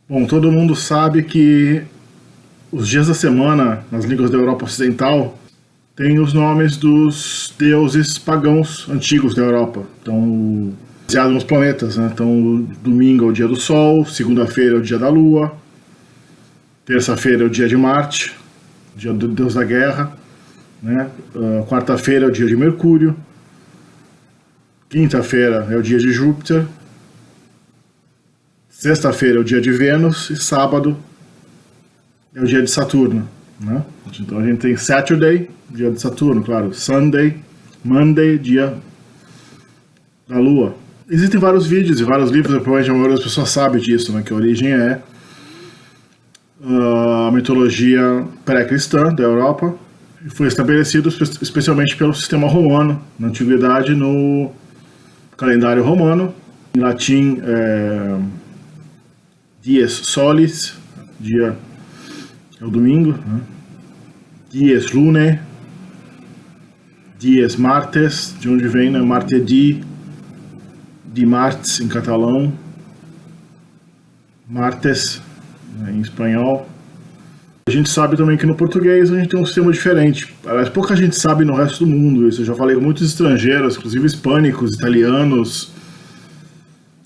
Bom, todo mundo sabe que os dias da semana, nas línguas da Europa Ocidental, têm os nomes dos deuses pagãos antigos da Europa. Então, baseado nos planetas, né? Então, domingo é o dia do Sol, segunda-feira é o dia da Lua, terça-feira é o dia de Marte, dia do deus da guerra, né? Quarta-feira é o dia de Mercúrio, quinta-feira é o dia de Júpiter, sexta-feira é o dia de Vênus e sábado é o dia de Saturno, né? Então a gente tem Saturday, dia de Saturno, claro, Sunday, Monday, dia da Lua. Existem vários vídeos e vários livros, provavelmente a maioria das pessoas sabe disso, né? Que a origem é a mitologia pré-cristã da Europa e foi estabelecido especialmente pelo sistema romano, na antiguidade, no calendário romano. Em latim, dies solis, dia é o domingo, né? Dies lunae, dies martes, de onde vem, né? Martedi, dimarts em catalão, martes, né, em espanhol. A gente sabe também que no português a gente tem um sistema diferente. Aliás, pouca gente sabe no resto do mundo isso. Eu já falei com muitos estrangeiros, inclusive hispânicos, italianos,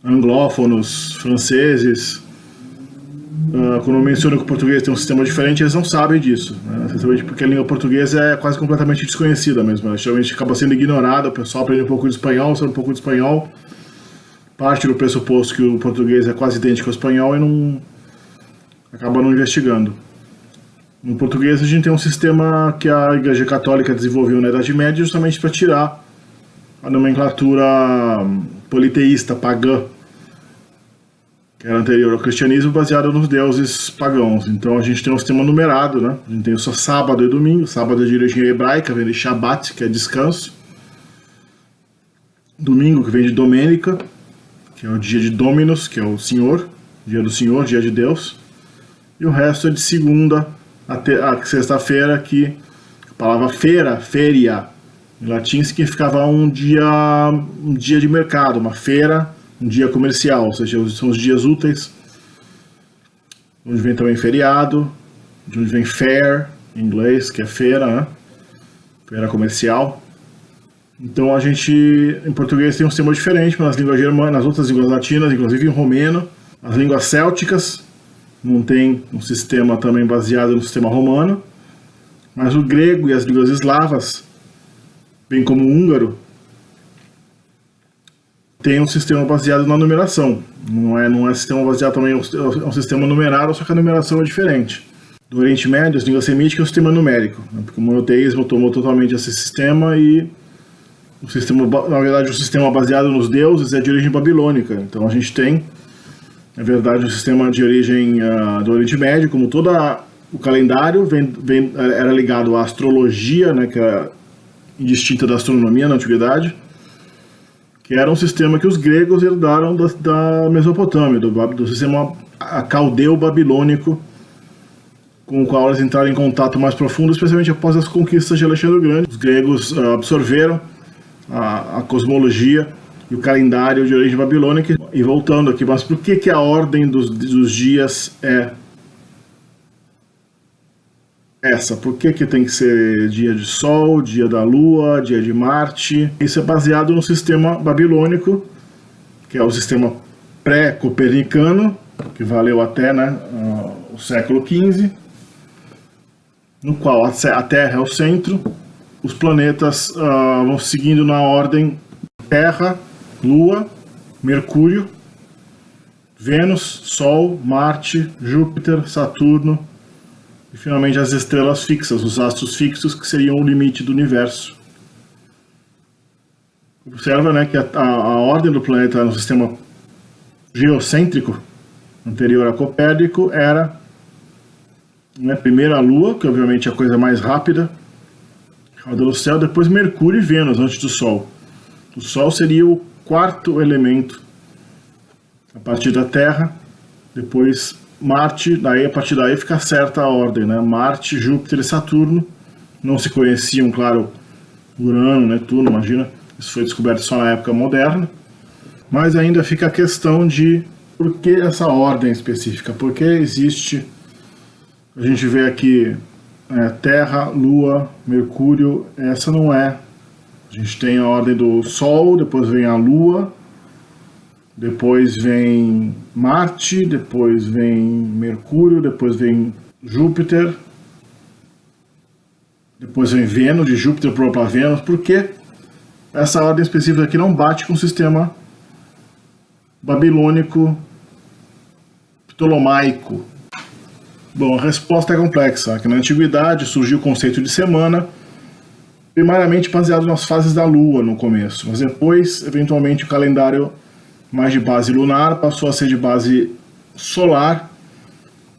anglófonos, franceses. Quando eu menciono que o português tem um sistema diferente, eles não sabem disso, né? Especialmente porque a língua portuguesa é quase completamente desconhecida mesmo. Ela geralmente acaba sendo ignorada, o pessoal aprende um pouco de espanhol, sabe um pouco de espanhol, parte do pressuposto que o português é quase idêntico ao espanhol e acaba não investigando. No português a gente tem um sistema que a Igreja Católica desenvolveu na Idade Média justamente para tirar a nomenclatura politeísta, pagã, que era anterior ao cristianismo, baseada nos deuses pagãos. Então a gente tem um sistema numerado, né? A gente tem só sábado e domingo. Sábado é de origem hebraica, vem de Shabbat, que é descanso. Domingo, que vem de Domênica, que é o dia de Dominus, que é o Senhor, dia do Senhor, dia de Deus. E o resto é de segunda a sexta-feira, que a palavra feira, feria, em latim significava um dia de mercado, uma feira, um dia comercial, ou seja, são os dias úteis, onde vem também feriado, de onde vem fair, em inglês, que é feira, né? Feira comercial. Então a gente, em português, tem um sistema diferente, mas nas línguas germanas, nas outras línguas latinas, inclusive em romeno, as línguas célticas não tem um sistema também baseado no sistema romano, mas o grego e as línguas eslavas, bem como o húngaro, tem um sistema baseado na numeração. Não é sistema baseado também, é um sistema numerado, só que a numeração é diferente. Do Oriente Médio, as línguas semíticas é um sistema numérico, né? Porque o monoteísmo tomou totalmente esse sistema e o sistema, na verdade, o sistema baseado nos deuses é de origem babilônica. Então a gente tem, na verdade, um sistema de origem do Oriente Médio, como todo o calendário era ligado à astrologia, né, que era indistinta da astronomia na antiguidade, que era um sistema que os gregos herdaram da Mesopotâmia, do sistema caldeu-babilônico, com o qual eles entraram em contato mais profundo, especialmente após as conquistas de Alexandre o Grande. Os gregos absorveram a cosmologia e o calendário de origem babilônica. E voltando aqui, mas por que a ordem dos dias é essa? Por que tem que ser dia de Sol, dia da Lua, dia de Marte? Isso é baseado no sistema babilônico, que é o sistema pré-copernicano, que valeu até, né, o século XV, no qual a Terra é o centro, os planetas vão seguindo na ordem Terra, Lua, Mercúrio, Vênus, Sol, Marte, Júpiter, Saturno e finalmente as estrelas fixas, os astros fixos, que seriam o limite do universo. Observa, né, que a ordem do planeta no sistema geocêntrico anterior a Copérnico era, né, primeiro a Lua, que obviamente é a coisa mais rápida, roda no céu, depois Mercúrio e Vênus antes do Sol. O Sol seria o quarto elemento a partir da Terra, depois Marte, daí a partir daí fica certa a ordem, né? Marte, Júpiter e Saturno. Não se conheciam, claro, Urano, Netuno, imagina, isso foi descoberto só na época moderna. Mas ainda fica a questão de por que essa ordem específica, por que existe, a gente vê aqui Terra, Lua, Mercúrio, essa não é. A gente tem a ordem do Sol, depois vem a Lua, depois vem Marte, depois vem Mercúrio, depois vem Júpiter, depois vem Vênus, de Júpiter para Vênus. Por que essa ordem específica aqui não bate com o sistema babilônico ptolomaico? Bom, a resposta é complexa. Que na antiguidade surgiu o conceito de semana, primariamente baseado nas fases da Lua no começo, mas depois, eventualmente, o calendário mais de base lunar passou a ser de base solar.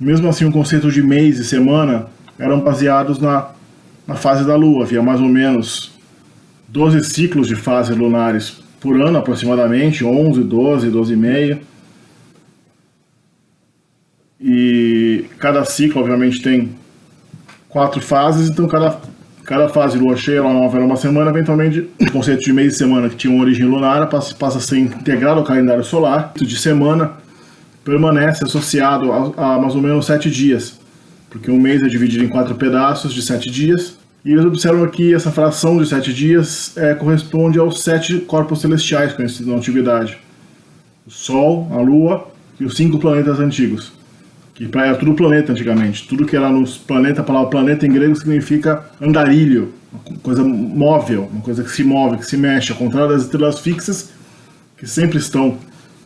Mesmo assim, o conceito de mês e semana eram baseados na fase da Lua. Havia mais ou menos 12 ciclos de fases lunares por ano, aproximadamente, 11, 12, 12,5. E cada ciclo, obviamente, tem 4 fases, então cada fase, lua cheia, lua nova, era uma semana. Eventualmente, o conceito de mês e semana, que tinha uma origem lunar, passa a ser integrado ao calendário solar. O de semana permanece associado a mais ou menos 7 dias, porque um mês é dividido em 4 pedaços de 7 dias. E eles observam que essa fração de 7 dias corresponde aos 7 corpos celestiais conhecidos na antiguidade: o Sol, a Lua e os 5 planetas antigos. Que era tudo planeta antigamente. Tudo que era nos planetas, a palavra planeta em grego significa andarilho, uma coisa móvel, uma coisa que se move, que se mexe, ao contrário das estrelas fixas, que sempre estão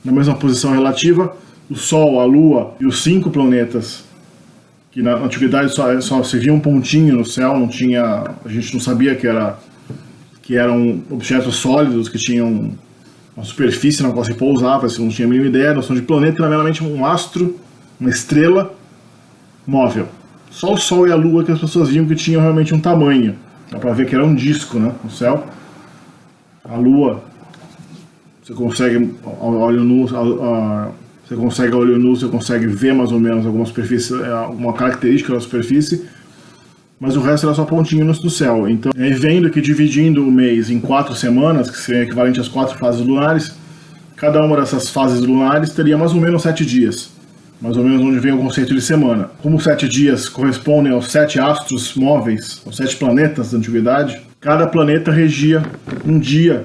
na mesma posição relativa. O Sol, a Lua e os 5 planetas, que na antiguidade só se via um pontinho no céu, a gente não sabia que eram objetos sólidos, que tinham uma superfície na qual se pousava, você não tinha a mínima ideia. A noção de planeta era meramente um astro, uma estrela móvel. Só o Sol e a Lua que as pessoas viam que tinham realmente um tamanho. Dá pra ver que era um disco, né, no céu. A Lua, você consegue a olho nu, você consegue ver mais ou menos alguma superfície, alguma característica da superfície, mas o resto era só pontinho no céu. Então, vendo que dividindo o mês em 4 semanas, que seria equivalente às 4 fases lunares, cada uma dessas fases lunares teria mais ou menos 7 dias. Mais ou menos onde vem o conceito de semana. Como 7 dias correspondem aos 7 astros móveis, aos 7 planetas da antiguidade, cada planeta regia um dia.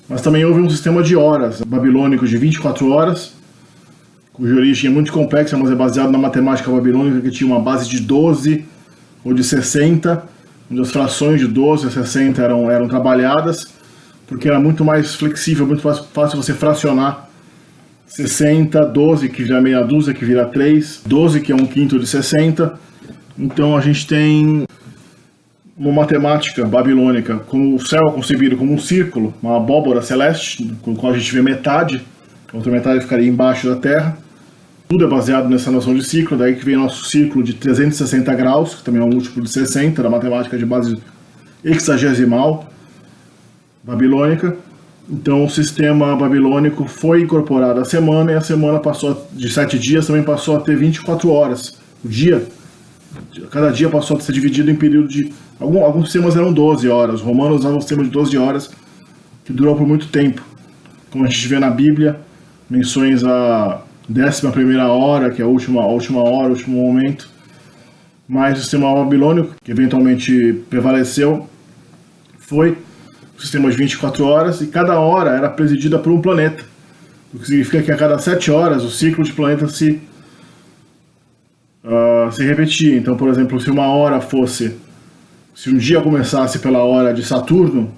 Mas também houve um sistema de horas babilônico de 24 horas, cuja origem é muito complexa, mas é baseado na matemática babilônica, que tinha uma base de 12 ou de 60, onde as frações de 12 a 60 eram trabalhadas, porque era muito mais flexível, muito mais fácil você fracionar 60, 12 que vira meia dúzia, que vira 3, 12 que é 1/5 de 60. Então a gente tem uma matemática babilônica, como o céu é concebido como um círculo, uma abóbora celeste, com a qual a gente vê metade, a outra metade ficaria embaixo da Terra. Tudo é baseado nessa noção de ciclo, daí que vem o nosso círculo de 360 graus, que também é um múltiplo de 60, da matemática de base hexagesimal babilônica. Então o sistema babilônico foi incorporado à semana, e a semana de 7 dias também passou a ter 24 horas. Cada dia passou a ser dividido em período de... Alguns sistemas eram 12 horas, os romanos usavam um sistema de 12 horas, que durou por muito tempo. Como a gente vê na Bíblia, menções à 11ª hora, que é a última hora, o último momento. Mas o sistema babilônico, que eventualmente prevaleceu, foi o sistema de 24 horas, e cada hora era presidida por um planeta, o que significa que a cada 7 horas o ciclo de planetas se repetia. Então, por exemplo, se um dia começasse pela hora de Saturno,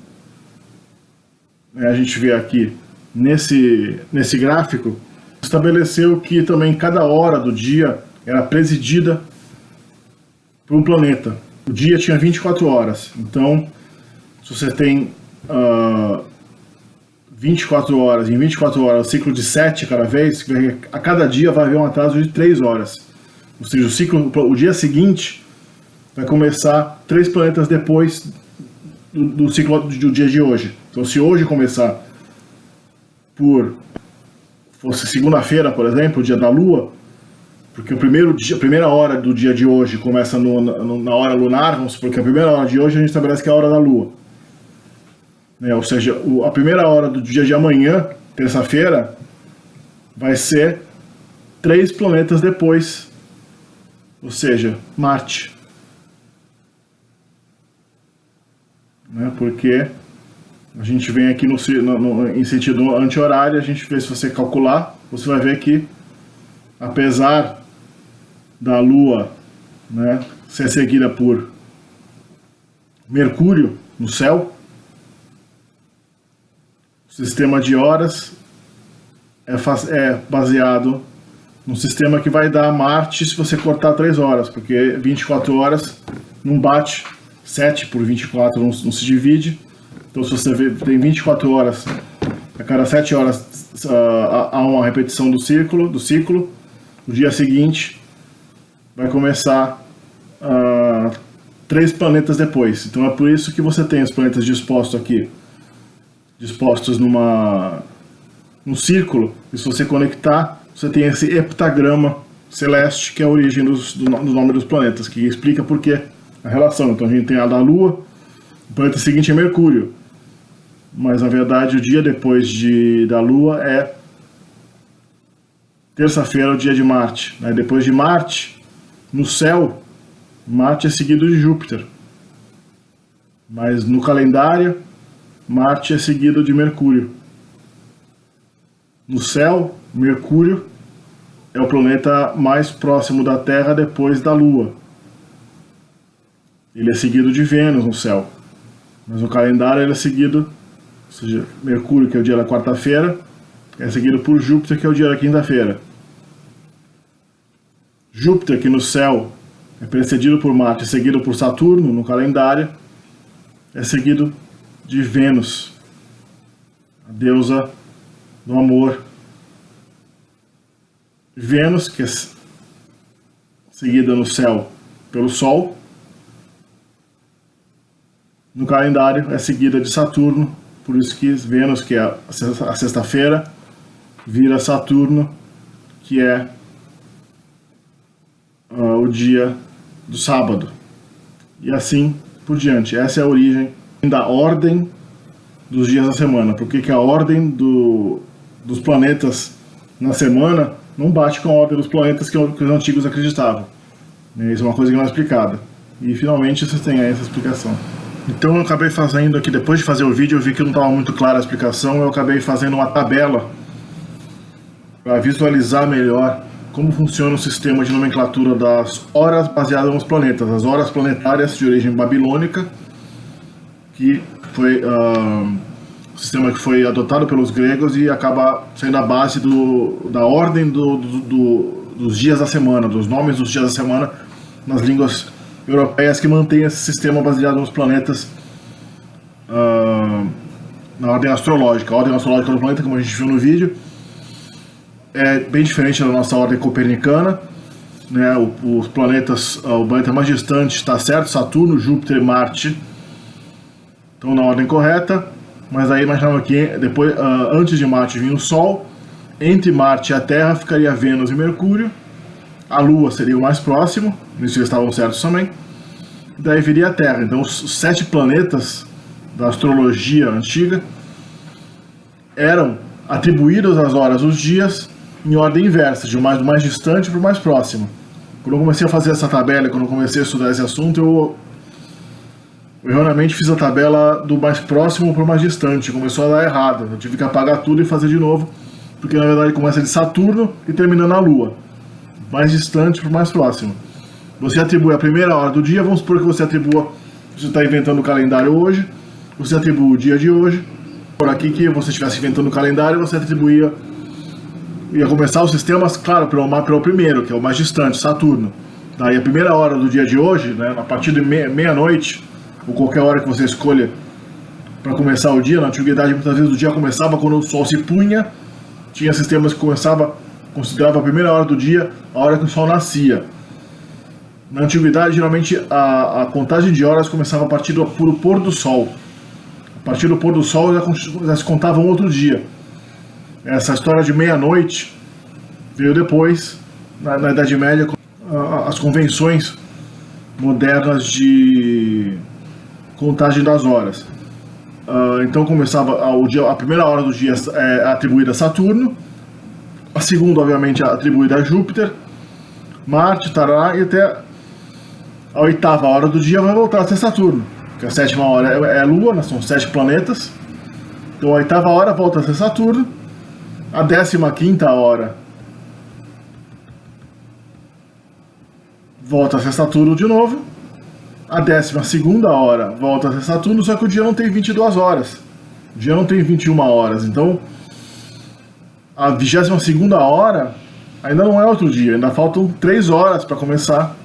a gente vê aqui nesse gráfico, estabeleceu que também cada hora do dia era presidida por um planeta. O dia tinha 24 horas, então se você tem 24 horas, em 24 horas, o ciclo de 7 cada vez, a cada dia vai haver um atraso de 3 horas. Ou seja, o dia seguinte vai começar 3 planetas depois do ciclo do dia de hoje. Então, se hoje começar fosse segunda-feira, por exemplo, o dia da Lua, porque a primeira hora do dia de hoje começa na hora lunar, vamos supor que a primeira hora de hoje a gente estabelece que é a hora da Lua. Ou seja, a primeira hora do dia de amanhã terça-feira, vai ser 3 planetas depois, ou seja, Marte. Né? Porque a gente vem aqui em sentido anti-horário, a gente vê, se você calcular, você vai ver que, apesar da Lua, né, ser seguida por Mercúrio no céu, o sistema de horas é baseado num sistema que vai dar Marte se você cortar 3 horas, porque 24 horas não bate, 7 por 24 não se divide. Então, se você tem 24 horas, a cada 7 horas há uma repetição do ciclo. O dia seguinte vai começar 3 planetas depois. Então, é por isso que você tem os planetas dispostos aqui, dispostos num círculo. E se você conectar, você tem esse heptagrama celeste, que é a origem do nome dos planetas, que explica por que a relação. Então, a gente tem a da Lua, o planeta seguinte é Mercúrio. Mas, na verdade, o dia depois da Lua é terça-feira, o dia de Marte. Aí, depois de Marte, no céu, Marte é seguido de Júpiter. Mas no calendário, Marte é seguido de Mercúrio. No céu, Mercúrio é o planeta mais próximo da Terra depois da Lua. Ele é seguido de Vênus no céu. Mas no calendário ele é seguido, ou seja, Mercúrio, que é o dia da quarta-feira, é seguido por Júpiter, que é o dia da quinta-feira. Júpiter, que no céu é precedido por Marte, seguido por Saturno no calendário, é seguido de Vênus, a deusa do amor. Vênus, que é seguida no céu pelo Sol, no calendário é seguida de Saturno, por isso que Vênus, que é a sexta-feira, vira Saturno, que é o dia do sábado. E assim por diante. Essa é a origem da ordem dos dias da semana. Porque a ordem dos planetas na semana não bate com a ordem dos planetas que os antigos acreditavam. Isso é uma coisa que não é explicada. E finalmente vocês têm aí essa explicação. Então eu acabei fazendo aqui, depois de fazer o vídeo, eu vi que não estava muito clara a explicação, eu acabei fazendo uma tabela para visualizar melhor como funciona o sistema de nomenclatura das horas baseadas nos planetas. As horas planetárias de origem babilônica, que foi o sistema que foi adotado pelos gregos e acaba sendo a base da ordem dos dias da semana, dos nomes dos dias da semana nas línguas europeias, que mantém esse sistema baseado nos planetas na ordem astrológica. A ordem astrológica do planeta, como a gente viu no vídeo, é bem diferente da nossa ordem copernicana, né? Os planetas, o planeta mais distante está certo, Saturno, Júpiter e Marte estão na ordem correta, mas aí imaginava que depois, antes de Marte vinha o Sol, entre Marte e a Terra ficaria Vênus e Mercúrio, a Lua seria o mais próximo, nisso eles estavam certos também, e daí viria a Terra. Então os 7 planetas da astrologia antiga eram atribuídos às horas dos dias em ordem inversa, do mais distante para o mais próximo. Quando eu comecei a fazer essa tabela, quando eu comecei a estudar esse assunto, eu erroneamente fiz a tabela do mais próximo para o mais distante. Começou a dar errado, eu tive que apagar tudo e fazer de novo, porque na verdade começa de Saturno e termina na Lua, mais distante para o mais próximo. Você atribui a primeira hora do dia, vamos supor que você atribua, você está inventando o calendário hoje, você atribui o dia de hoje, por aqui que você estivesse inventando o calendário, você atribuía, ia começar os sistemas, claro, pelo primeiro, que é o mais distante, Saturno. Daí a primeira hora do dia de hoje, né, a partir de meia-noite, ou qualquer hora que você escolha para começar o dia, na antiguidade muitas vezes o dia começava quando o sol se punha, tinha sistemas que considerava a primeira hora do dia a hora que o sol nascia. Na antiguidade, geralmente a contagem de horas começava a partir do pôr do sol. A partir do pôr do sol já se contava um outro dia. Essa história de meia-noite veio depois, na Idade Média, as convenções modernas de contagem das horas. Então começava a primeira hora do dia atribuída a Saturno, a segunda, obviamente, atribuída a Júpiter, Marte, tarará, e até a oitava hora do dia vai voltar a ser Saturno, que a sétima hora é a Lua, né, são 7 planetas. Então a oitava hora volta a ser Saturno, a 15ª hora volta a ser Saturno de novo, a 12ª hora volta a ser Saturno, só que o dia não tem 22 horas, o dia não tem 21 horas, então a 22ª hora ainda não é outro dia, ainda faltam 3 horas para começar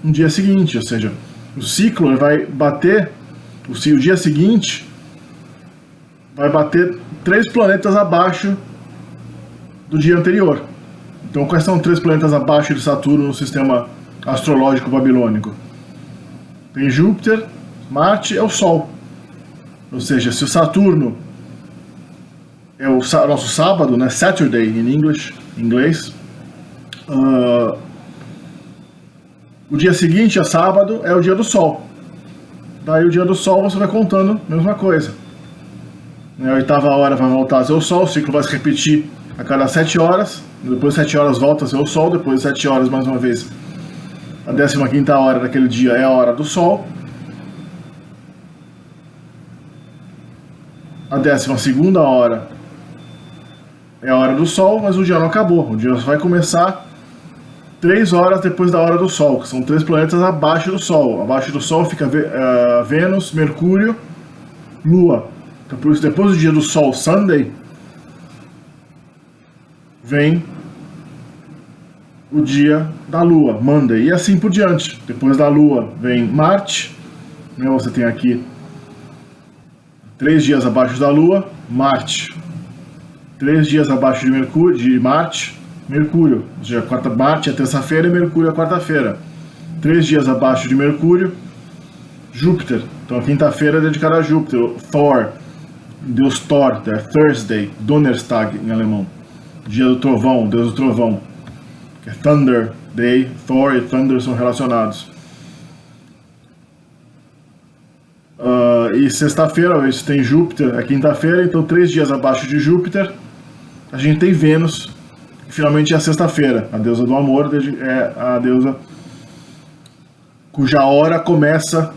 um dia seguinte, ou seja, o ciclo vai bater, o dia seguinte vai bater 3 planetas abaixo do dia anterior. Então quais são 3 planetas abaixo de Saturno no sistema astrológico babilônico? Tem Júpiter, Marte, é o Sol. Ou seja, se o Saturno é o nosso sábado, né, Saturday em inglês, o dia seguinte a sábado é o dia do Sol. Daí o dia do Sol você vai contando a mesma coisa. A oitava hora vai voltar a ser o Sol, o ciclo vai se repetir a cada 7 horas, depois de 7 horas volta a ser o Sol, depois de 7 horas mais uma vez. A 15ª hora daquele dia é a hora do Sol. A 12ª hora é a hora do Sol, mas o dia não acabou. O dia vai começar 3 horas depois da hora do Sol, que são 3 planetas abaixo do Sol. Abaixo do Sol fica Vênus, Mercúrio, Lua. Então, por isso, depois do dia do Sol, Sunday, vem o dia da Lua, Monday, e assim por diante. Depois da Lua vem Marte, né, você tem aqui 3 dias abaixo da Lua, Marte. 3 dias abaixo de Mercúrio, de Marte, Mercúrio. Ou seja, Marte é terça-feira e Mercúrio é quarta-feira. 3 dias abaixo de Mercúrio, Júpiter. Então a quinta-feira é dedicada a Júpiter. Thor, Deus Thor, é Thursday, Donnerstag em alemão. Dia do trovão, Deus do trovão. Que é Thunder Day, Thor e Thunder são relacionados. E sexta-feira, a gente tem Júpiter, é quinta-feira, então 3 dias abaixo de Júpiter, a gente tem Vênus, que finalmente é a sexta-feira. A deusa do amor é a deusa cuja hora começa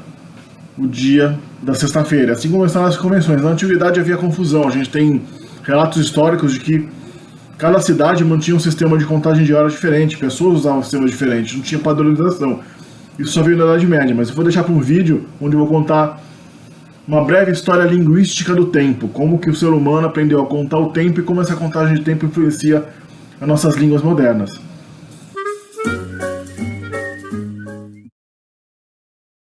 o dia da sexta-feira. Assim como estão as convenções. Na antiguidade havia confusão, a gente tem relatos históricos de que cada cidade mantinha um sistema de contagem de horas diferente, pessoas usavam um sistema diferente, não tinha padronização. Isso só veio na Idade Média, mas eu vou deixar para um vídeo onde eu vou contar uma breve história linguística do tempo, como que o ser humano aprendeu a contar o tempo e como essa contagem de tempo influencia as nossas línguas modernas.